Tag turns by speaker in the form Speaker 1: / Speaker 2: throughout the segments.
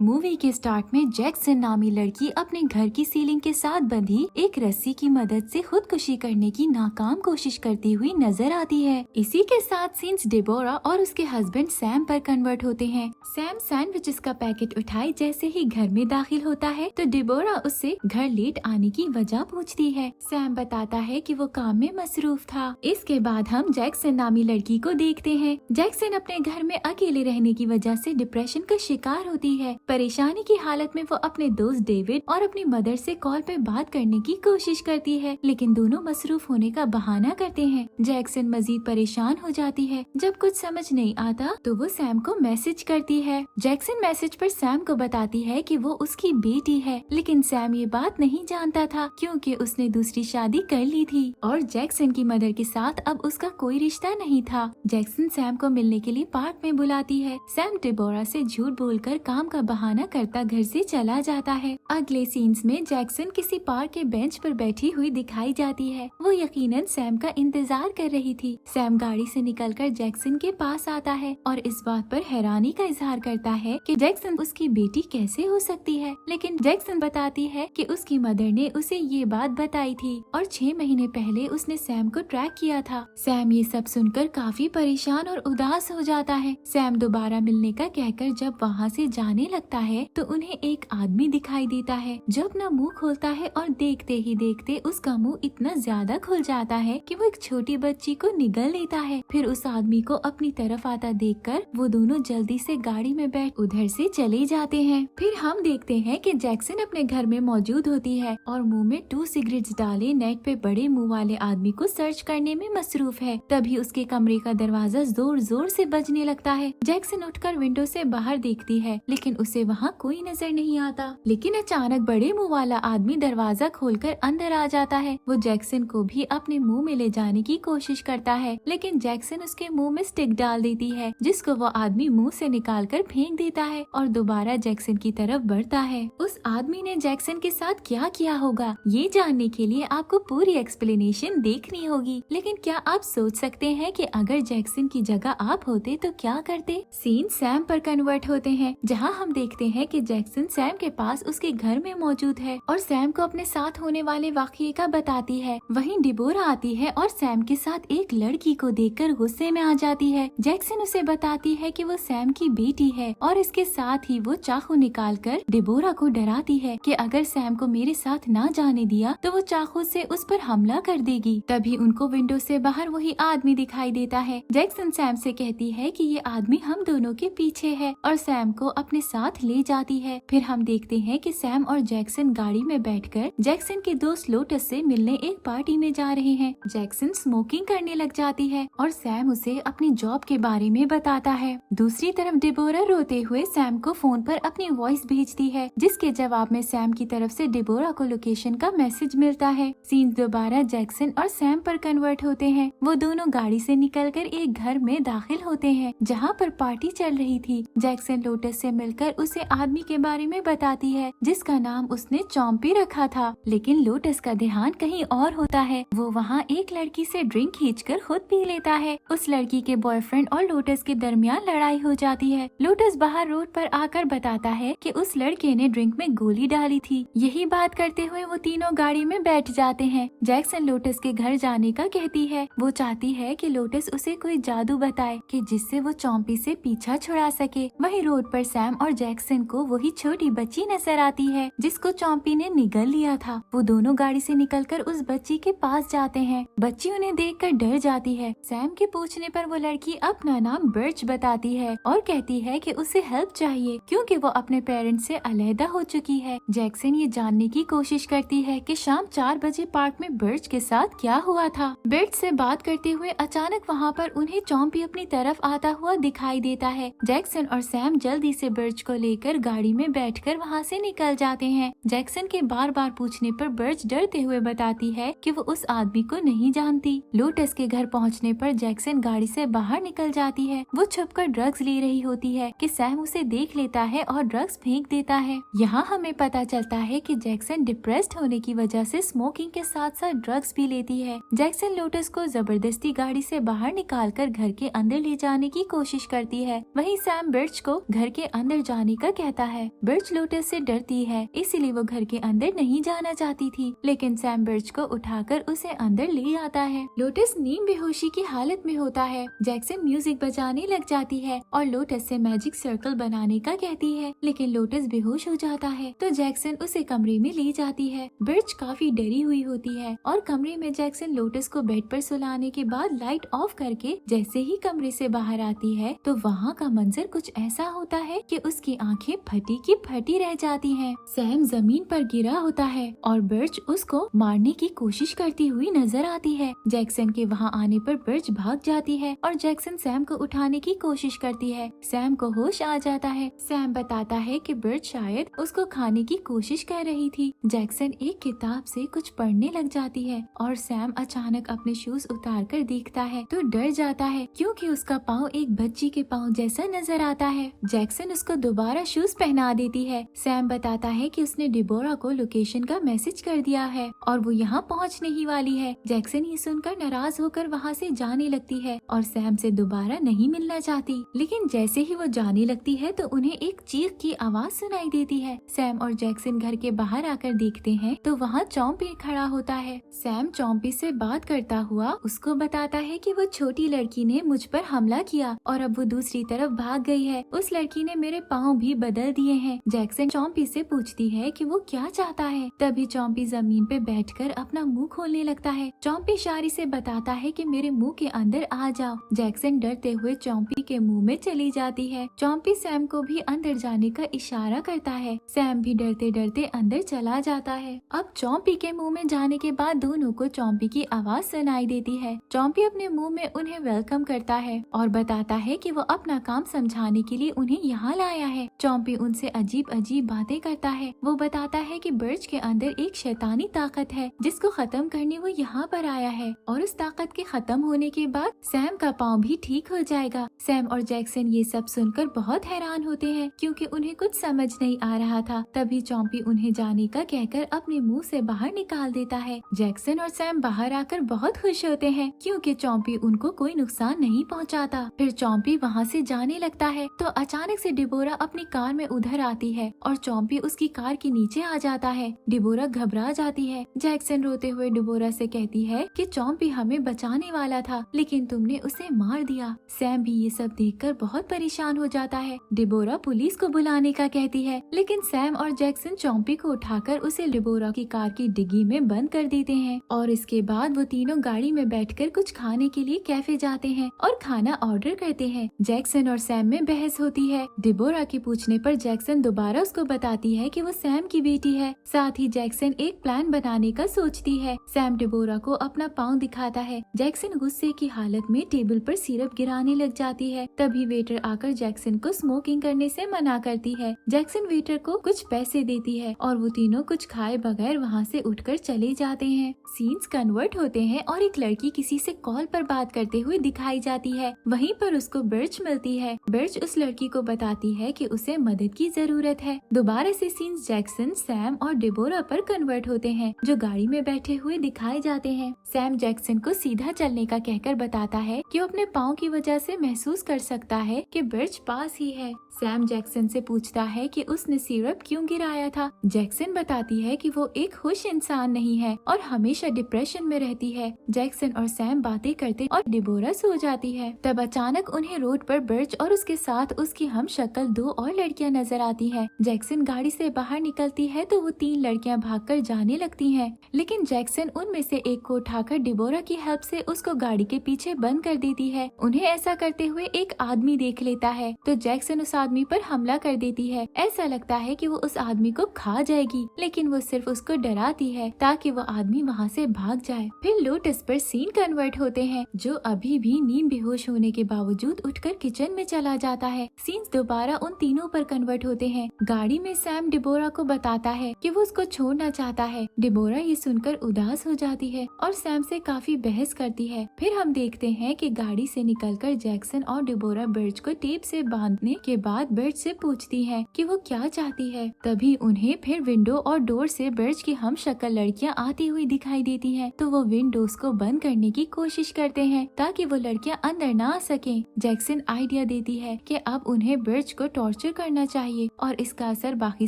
Speaker 1: Movie के start में Jackson नामी लड़की अपने घर की सीलिंग के साथ बंधी एक रस्सी की मदद से खुदकुशी करने की नाकाम कोशिश करती हुई नजर आती है। इसी के साथ सीन्स डेबोरा और उसके हस्बैंड सैम पर कन्वर्ट होते हैं। सैम सैंडविचेस का पैकेट उठाए जैसे ही घर में दाखिल होता है तो डेबोरा उससे घर लेट आने की वजह पूछती है। सैम बताता है कि वो काम में मसरूफ था। इसके बाद हम जैक्सन नामी लड़की को देखते हैं। जैक्सन अपने घर में अकेले रहने की वजह से डिप्रेशन का शिकार होती है। परेशानी की हालत में वो अपने दोस्त डेविड और अपनी मदर से कॉल पे बात करने की कोशिश करती है, लेकिन दोनों मसरूफ होने का बहाना करते हैं। जैक्सन मजीद परेशान हो जाती है। जब कुछ समझ नहीं आता तो वो सैम को मैसेज करती है। जैक्सन मैसेज पर सैम को बताती है कि वो उसकी बेटी है, लेकिन सैम ये बात नहीं जानता था क्योंकि उसने दूसरी शादी कर ली थी और जैक्सन की मदर के साथ अब उसका कोई रिश्ता नहीं था। जैक्सन सैम को मिलने के लिए पार्क में बुलाती है। सैम डेबोरा से झूठ बोलकर काम का बहाना करता घर से चला जाता है। अगले सीन्स में जैक्सन किसी पार्क के बेंच पर बैठी हुई दिखाई जाती है। वो यकीनन सैम का इंतजार कर रही थी। सैम गाड़ी से निकलकर जैक्सन के पास आता है और इस बात पर हैरानी का इजहार करता है कि जैक्सन उसकी बेटी कैसे हो सकती है, लेकिन जैक्सन बताती है कि उसकी मदर ने उसे ये बात बताई थी और 6 महीने पहले उसने सैम को ट्रैक किया था। सैम ये सब सुनकर काफी परेशान और उदास हो जाता है। सैम दोबारा मिलने का कहकर जब वहाँ से जाने लगता है तो उन्हें एक आदमी दिखाई देता है जो अपना मुंह खोलता है और देखते ही देखते उसका मुंह इतना ज्यादा खुल जाता है कि वो एक छोटी बच्ची को निगल लेता है। फिर उस आदमी को अपनी तरफ आता देखकर वो दोनों जल्दी से गाड़ी में बैठ उधर से चले जाते हैं। फिर हम देखते हैं कि जैक्सन अपने घर में मौजूद होती है और मुंह में 2 सिगरेट्स डाले नेट पे बड़े मुंह वाले आदमी को सर्च करने में मसरूफ है। तभी उसके कमरे का दरवाजा जोर जोर से बजने लगता है। जैक्सन उठकर विंडो से बाहर देखती है, लेकिन उसे वहाँ कोई नजर नहीं आता। लेकिन अचानक बड़े मुंह वाला आदमी दरवाजा खोलकर अंदर आ जाता है। वो जैक्सन को भी अपने मुंह में ले जाने की कोशिश करता है, लेकिन जैक्सन उसके मुंह में स्टिक डाल देती है, जिसको वो आदमी मुंह से निकाल कर फेंक देता है और दोबारा जैक्सन की तरफ बढ़ता है। उस आदमी ने जैक्सन के साथ क्या किया होगा, ये जानने के लिए आपको पूरी एक्सप्लेनेशन देखनी होगी। लेकिन क्या आप सोच सकते हैं कि अगर जैक्सन की जगह आप होते तो क्या करते? सीन सैम पर कन्वर्ट होते हैं, जहां हम देखते हैं कि जैक्सन सैम के पास उसके घर में मौजूद है और सैम को अपने साथ होने वाले वाकये का बताती है। वहीं डिबोरा आती है और सैम के साथ एक लड़की को देखकर गुस्से में आ जाती है। जैक्सन उसे बताती है कि वो सैम की बेटी है और इसके साथ ही वो चाकू निकालकर डिबोरा को डराती है कि अगर सैम को मेरे साथ ना जाने दिया तो वो चाकू से उस पर हमला कर देगी। तभी उनको विंडो से बाहर वही आदमी दिखाई देता है। जैक्सन सैम से कहती है कि ये आदमी हम दोनों के पीछे है और सैम को अपने साथ ले जाती है। फिर हम देखते हैं कि सैम और जैक्सन गाड़ी में बैठकर जैक्सन के दोस्त लोटस से मिलने एक पार्टी में जा रहे हैं। जैक्सन स्मोकिंग करने लग जाती है और सैम उसे अपनी जॉब के बारे में बताता है। दूसरी तरफ डिबोरा रोते हुए सैम को फोन पर अपनी वॉइस भेजती है, जिसके जवाब में सैम की तरफ से डिबोरा को लोकेशन का मैसेज मिलता है। सीन दोबारा जैक्सन और सैम पर कन्वर्ट होते हैं। वो दोनों गाड़ी से निकलकर एक घर में दाखिल होते हैं जहाँ पर पार्टी चल रही थी। जैक्सन लोटस से मिलकर उसे आदमी के बारे में बताती है जिसका नाम उसने चॉम्पी रखा था, लेकिन लोटस का ध्यान कहीं और होता है। वो वहाँ एक लड़की से ड्रिंक खींचकर खुद पी लेता है। उस लड़की के बॉयफ्रेंड और लोटस के दरमियान लड़ाई हो जाती है। लोटस बाहर रोड पर आकर बताता है कि उस लड़के ने ड्रिंक में गोली डाली थी। यही बात करते हुए वो तीनों गाड़ी में बैठ जाते हैं। जैक्सन लोटस के घर जाने का कहती है। वो चाहती है कि लोटस उसे कोई जादू बताए कि जिससे वो चॉम्पी से पीछा छुड़ा सके। वहीं रोड पर सैम और जैक्सन को वही छोटी बच्ची नजर आती है जिसको चॉम्पी ने निगल लिया था। वो दोनों गाड़ी से निकलकर उस बच्ची के पास जाते हैं। बच्ची उन्हें देखकर डर जाती है। सैम के पूछने पर वो लड़की अपना नाम बर्च बताती है और कहती है कि उसे हेल्प चाहिए क्योंकि वो अपने पेरेंट्स से अलहदा हो चुकी है। जैक्सन ये जानने की कोशिश करती है कि शाम 4 बजे पार्क में बर्च के साथ क्या हुआ था। बर्च से बात करते हुए अचानक वहाँ पर उन्हें चॉम्पी अपनी तरफ आता हुआ दिखाई देता है। जैक्सन और सैम जल्दी से बर्च को लेकर गाड़ी में बैठकर वहाँ से निकल जाते हैं। जैक्सन के बार बार पूछने पर बर्च डरते हुए बताती है कि वो उस आदमी को नहीं जानती। लोटस के घर पहुँचने पर जैक्सन गाड़ी से बाहर निकल जाती है। वो छुपकर ड्रग्स ले रही होती है कि सैम उसे देख लेता है और ड्रग्स फेंक देता है। यहाँ हमें पता चलता है कि जैक्सन डिप्रेस्ड होने की वजह से स्मोकिंग के साथ साथ ड्रग्स भी लेती है। जैक्सन लोटस को जबरदस्ती गाड़ी से बाहर निकालकर घर के अंदर ले जाने की कोशिश करती है। वहीं सैम बर्च को घर के अंदर जाने जाने का कहता है। बर्च लोटस से डरती है, इसीलिए वो घर के अंदर नहीं जाना चाहती थी, लेकिन सैम बर्च को उठाकर उसे अंदर ले आता है। लोटस नीम बेहोशी की हालत में होता है। जैक्सन म्यूजिक बजाने लग जाती है और लोटस से मैजिक सर्कल बनाने का कहती है, लेकिन लोटस बेहोश हो जाता है तो जैक्सन उसे कमरे में ले जाती है। बर्च काफी डरी हुई होती है और कमरे में जैक्सन लोटस को बेड पर सुलाने के बाद लाइट ऑफ करके जैसे ही कमरे से बाहर आती है तो वहाँ का मंजर कुछ ऐसा होता है कि उसकी आंखें फटी की फटी रह जाती हैं। सैम जमीन पर गिरा होता है और बर्च उसको मारने की कोशिश करती हुई नजर आती है। जैक्सन के वहाँ आने पर बर्च भाग जाती है और जैक्सन सैम को उठाने की कोशिश करती है। सैम को होश आ जाता है। सैम बताता है कि बर्च शायद उसको खाने की कोशिश कर रही थी। जैक्सन एक किताब से कुछ पढ़ने लग जाती है और सैम अचानक अपने शूज उतार कर देखता है तो डर जाता है क्योंकि उसका पाँव एक बच्ची के पाँव जैसा नजर आता है। जैक्सन उसको दोबारा शूज पहना देती है। सैम बताता है कि उसने डिबोरा को लोकेशन का मैसेज कर दिया है और वो यहाँ पहुँचने ही वाली है। जैक्सन ये सुनकर नाराज होकर वहाँ से जाने लगती है और सैम से दोबारा नहीं मिलना चाहती, लेकिन जैसे ही वो जाने लगती है तो उन्हें एक चीख की आवाज सुनाई देती है। सैम और जैक्सन घर के बाहर आकर देखते हैं तो वहाँ चॉम्पी खड़ा होता है। सैम चॉम्पी से बात करता हुआ उसको बताता है कि वो छोटी लड़की ने मुझ पर हमला किया और अब वो दूसरी तरफ भाग गई है। उस लड़की ने मेरे पाँव भी बदल दिए हैं। जैक्सन चॉम्पी से पूछती है कि वो क्या चाहता है। तभी चॉम्पी जमीन पे बैठकर अपना मुंह खोलने लगता है। चॉम्पी इशारे से बताता है कि मेरे मुंह के अंदर आ जाओ। जैक्सन डरते हुए चॉम्पी के मुंह में चली जाती है। चॉम्पी सैम को भी अंदर जाने का इशारा करता है। सैम भी डरते डरते अंदर चला जाता है। अब चॉम्पी के मुंह में जाने के बाद दोनों को चॉम्पी की आवाज सुनाई देती है। चॉम्पी अपने मुंह में उन्हें वेलकम करता है और बताता है कि वो अपना काम समझाने के लिए उन्हें यहाँ लाया है। चॉम्पी उनसे अजीब अजीब बातें करता है। वो बताता है कि बर्च के अंदर एक शैतानी ताकत है जिसको खत्म करने वो यहाँ पर आया है और उस ताकत के खत्म होने के बाद सैम का पाँव भी ठीक हो जाएगा। सैम और जैक्सन ये सब सुनकर बहुत हैरान होते हैं क्योंकि उन्हें कुछ समझ नहीं आ रहा था। तभी चॉम्पी उन्हें जाने का कहकर अपने मुंह से बाहर निकाल देता है। जैक्सन और सैम बाहर आकर बहुत खुश होते हैं क्योंकि चॉम्पी उनको कोई नुकसान नहीं पहुंचाता। फिर चॉम्पी वहां से जाने लगता है तो अचानक से डिबोरा अपनी कार में उधर आती है और चॉम्पी उसकी कार के नीचे आ जाता है। डिबोरा घबरा जाती है। जैक्सन रोते हुए डिबोरा से कहती है कि चॉम्पी हमें बचाने वाला था लेकिन तुमने उसे मार दिया। सैम भी ये सब देखकर बहुत परेशान हो जाता है। डिबोरा पुलिस को बुलाने का कहती है लेकिन सैम और जैक्सन चॉम्पी को उठाकर उसे डिबोरा की कार की डिग्गी में बंद कर देते हैं और इसके बाद वो तीनों गाड़ी में बैठकर कुछ खाने के लिए कैफे जाते हैं और खाना ऑर्डर करते हैं। जैक्सन और सैम में बहस होती है। डिबोरा के पूछने पर जैक्सन दोबारा उसको बताती है कि वो सैम की बेटी है। साथ ही जैक्सन एक प्लान बनाने का सोचती है। सैम डिबोरा को अपना पाँव दिखाता है। जैक्सन गुस्से की हालत में टेबल पर सिरप गिराने लग जाती है। तभी वेटर आकर जैक्सन को स्मोकिंग करने से मना करती है। जैक्सन वेटर को कुछ पैसे देती है और वो तीनों कुछ खाए बगैर वहाँ से उठकर चले जाते हैं। सीन्स कन्वर्ट होते हैं और एक लड़की किसी से कॉल पर बात करते हुए दिखाई जाती है। वहीं पर उसको बर्च मिलती है। बर्च उस लड़की को बताती है कि उसे मदद की जरूरत है। दोबारा से सीन्स जैक्सन, सैम और डिबोरा पर कन्वर्ट होते हैं जो गाड़ी में बैठे हुए दिखाए जाते हैं। सैम जैक्सन को सीधा चलने का कहकर बताता है कि वो अपने पाँव की वजह से महसूस कर सकता है कि बर्च पास ही है। सैम जैक्सन से पूछता है कि उसने सिरप क्यों गिराया था। जैक्सन बताती है कि वो एक खुश इंसान नहीं है और हमेशा डिप्रेशन में रहती है। जैक्सन और सैम बातें करते और डिबोरा सो जाती है। तब अचानक उन्हें रोड पर बर्च और उसके साथ उसकी हमशक्ल दो और लड़कियां नजर आती है। जैक्सन गाड़ी से बाहर निकलती है तो वो तीन लड़कियां भागकर जाने लगती हैं, लेकिन जैक्सन उनमें से एक को उठाकर डिबोरा की हेल्प से उसको गाड़ी के पीछे बंद कर देती है। उन्हें ऐसा करते हुए एक आदमी देख लेता है तो जैक्सन उस आदमी पर हमला कर देती है। ऐसा लगता है कि वो उस आदमी को खा जाएगी, लेकिन वो सिर्फ उसको डराती है ताकि वो आदमी वहाँ से भाग जाए। फिर लोटस पर सीन कन्वर्ट होते हैं जो अभी भी नींद बेहोश होने के बावजूद उठकर किचन में चला जाता है। सीन्स दोबारा उन तीनों पर कन्वर्ट होते हैं। गाड़ी में सैम डिबोरा को बताता है कि वो उसको छोड़ना चाहता है। डिबोरा ये सुनकर उदास हो जाती है और सैम से काफी बहस करती है। फिर हम देखते हैं कि गाड़ी से निकलकर जैक्सन और डिबोरा बर्च को टेप से बांधने के बाद बर्च से पूछती है कि वो क्या चाहती है। तभी उन्हें फिर विंडो और डोर से बर्च की हम शक्ल लड़कियां आती हुई दिखाई देती हैं। तो वो विंडोज को बंद करने की कोशिश करते हैं ताकि वो लड़कियां अंदर ना आ सकें। जैक्सन आइडिया देती है कि अब उन्हें बर्च को टॉर्चर करना चाहिए और इसका असर बाकी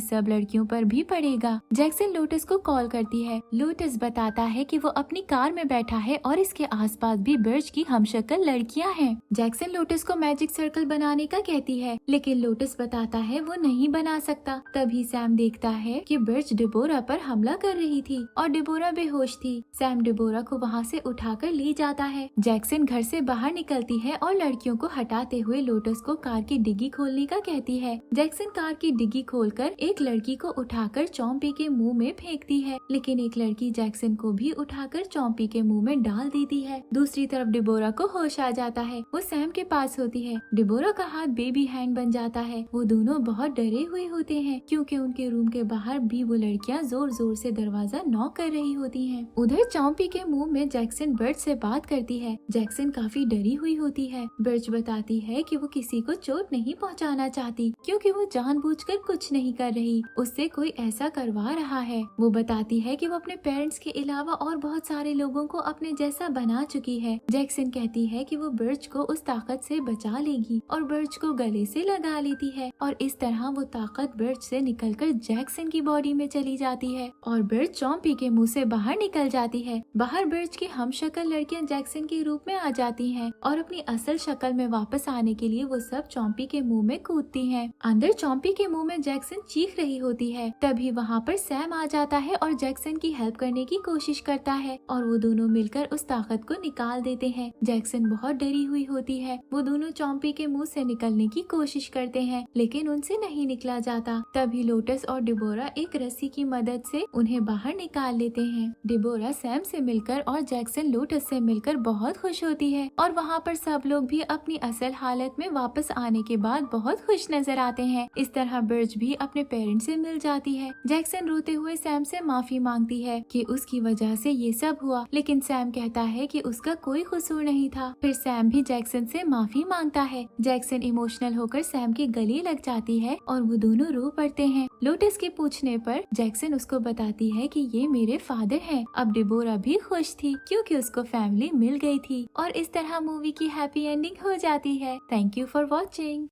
Speaker 1: सब लड़कियों पर भी पड़ेगा। जैक्सन लोटस को कॉल करती है। लोटस बताता है कि वो अपनी कार में बैठा है और इसके आसपास भी बर्च की हमशक्ल लड़कियां हैं। जैक्सन लोटस को मैजिक सर्कल बनाने का कहती है, लेकिन लोटस बताता है वो नहीं बना सकता। तभी सैम देखता है कि बर्च डिबोरा पर हमला कर रही थी और डिबोरा बेहोश थी। सैम डिबोरा को वहाँ से उठाकर ले जाता है। जैक्सन घर से बाहर निकलती है और लड़कियों को हटाते हुए लोटस को कार की डिग्गी खोलने का कहती है। जैक्सन कार की डिग्गी खोलकर एक लड़की को उठाकर चॉम्पी के मुंह में फेंकती है, लेकिन एक लड़की जैक्सन को भी उठाकर चॉम्पी के मुंह में डाल देती है। दूसरी तरफ डिबोरा को होश आ जाता है। वो सैम के पास होती है। डिबोरा का हाथ बेबी हैंड बन जाता है। वो दोनों बहुत डरे हुए होते हैं क्योंकि उनके रूम के बाहर भी वो लड़कियां जोर जोर से दरवाजा नॉक कर रही होती हैं। उधर चॉम्पी के मुंह में जैक्सन बर्च से बात करती है। जैक्सन काफी डरी हुई होती है। बर्च बताती है कि वो किसी को चोट नहीं पहुंचाना चाहती क्योंकि वो जानबूझकर कुछ नहीं कर रही, उससे कोई ऐसा करवा रहा है। वो बताती है कि वो अपने पेरेंट्स के अलावा और बहुत सारे लोगों को अपने जैसा बना चुकी है। जैक्सन कहती है कि वो बर्च को उस ताकत से बचा लेगी और बर्च को गले से लगा लेती है और इस तरह वो ताकत बर्च से निकलकर जैक्सन की बॉडी में चली जाती है और बर्च चॉम्पी के मुंह से बाहर निकल जाती है। बाहर बर्च की हमशक्ल लड़कियां जैक्सन के रूप में आ जाती हैं और अपनी असल शक्ल में वापस आने के लिए वो सब चॉम्पी के मुंह में कूदती हैं। अंदर चॉम्पी के मुंह में जैक्सन चीख रही होती है। तभी वहाँ पर सैम आ जाता है और जैक्सन की हेल्प करने की कोशिश करता है और वो दोनों मिलकर उस ताकत को निकाल देते हैं। जैक्सन बहुत डरी हुई होती है। वो दोनों चॉम्पी के मुंह से निकलने की कोशिश करते हैं, लेकिन उनसे नहीं निकला जाता। तभी लोटस और डिबोरा एक रस्सी की मदद से उन्हें बाहर निकाल लेते हैं। डिबोरा सैम से मिलकर और जैक्सन लोटस से मिलकर बहुत खुश होती है और वहाँ पर सब लोग भी अपनी असल हालत में वापस आने के बाद बहुत खुश नजर आते हैं। इस तरह बर्च भी अपने पेरेंट्स से मिल जाती है। जैक्सन रोते हुए सैम से माफी मांगती है कि उसकी वजह से ये सब हुआ, लेकिन सैम कहता है कि उसका कोई कसूर नहीं था। फिर सैम भी जैक्सन से माफी मांगता है। जैक्सन इमोशनल होकर सैम के गले लग जाती है और वो दोनों रो पड़ते हैं। लोटस के पूछने पर जैक्सन उसको बताती है कि ये मेरे फादर हैं। अब डिबोरा भी खुश थी क्योंकि उसको फैमिली मिल गई थी और इस तरह मूवी की हैप्पी एंडिंग हो जाती है। Thank you for watching.